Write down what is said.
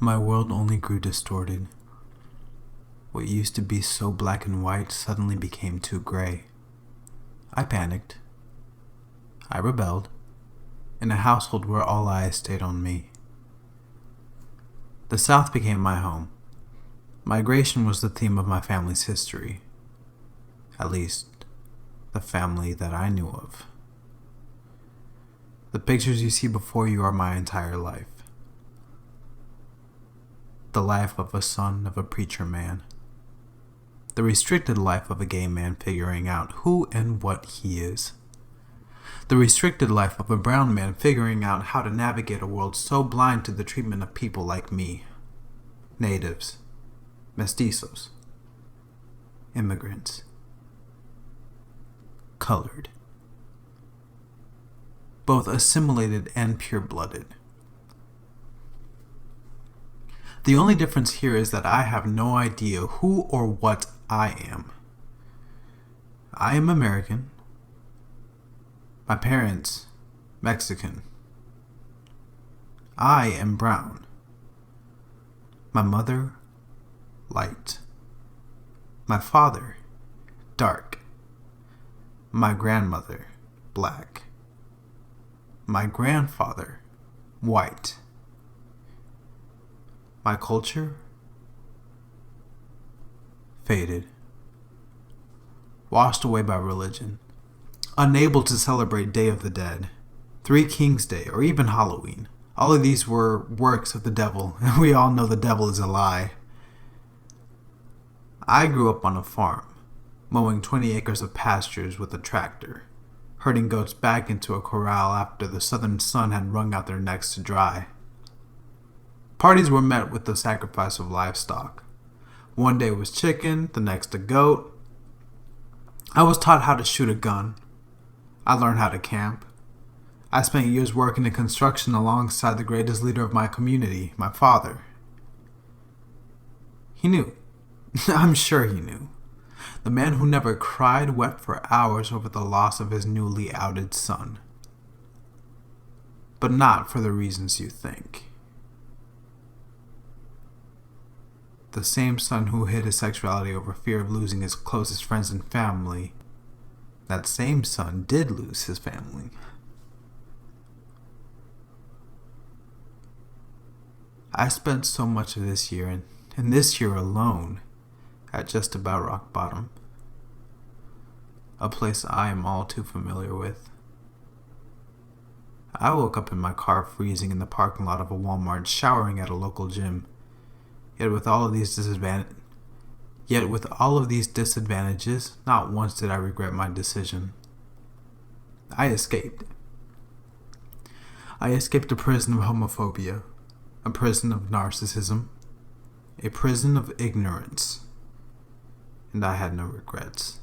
My world only grew distorted. What used to be so black and white suddenly became too gray. I panicked. I rebelled, in a household where all eyes stayed on me. The South became my home. Migration was the theme of my family's history. At least, the family that I knew of. The pictures you see before you are my entire life. The life of a son of a preacher man. The restricted life of a gay man figuring out who and what he is. The restricted life of a brown man figuring out how to navigate a world so blind to the treatment of people like me. Natives. Mestizos. Immigrants. Colored. Both assimilated and pure-blooded. The only difference here is that I have no idea who or what I am. I am American. My parents, Mexican. I am brown. My mother, light. My father, dark. My grandmother, black. My grandfather, white. My culture, faded. Washed away by religion. Unable to celebrate Day of the Dead, Three Kings Day, or even Halloween. All of these were works of the devil, and we all know the devil is a lie. I grew up on a farm, mowing 20 acres of pastures with a tractor, herding goats back into a corral after the southern sun had wrung out their necks to dry. Parties were met with the sacrifice of livestock. One day was chicken, the next a goat. I was taught how to shoot a gun. I learned how to camp. I spent years working in construction alongside the greatest leader of my community, my father. He knew. I'm sure he knew. The man who never cried wept for hours over the loss of his newly outed son. But not for the reasons you think. The same son who hid his sexuality over fear of losing his closest friends and family. That same son did lose his family. I spent so much of this year, and this year alone, at just about rock bottom. A place I am all too familiar with. I woke up in my car freezing in the parking lot of a Walmart, showering at a local gym. Yet with all of these disadvantages, not once did I regret my decision. I escaped. I escaped a prison of homophobia, a prison of narcissism, a prison of ignorance, and I had no regrets.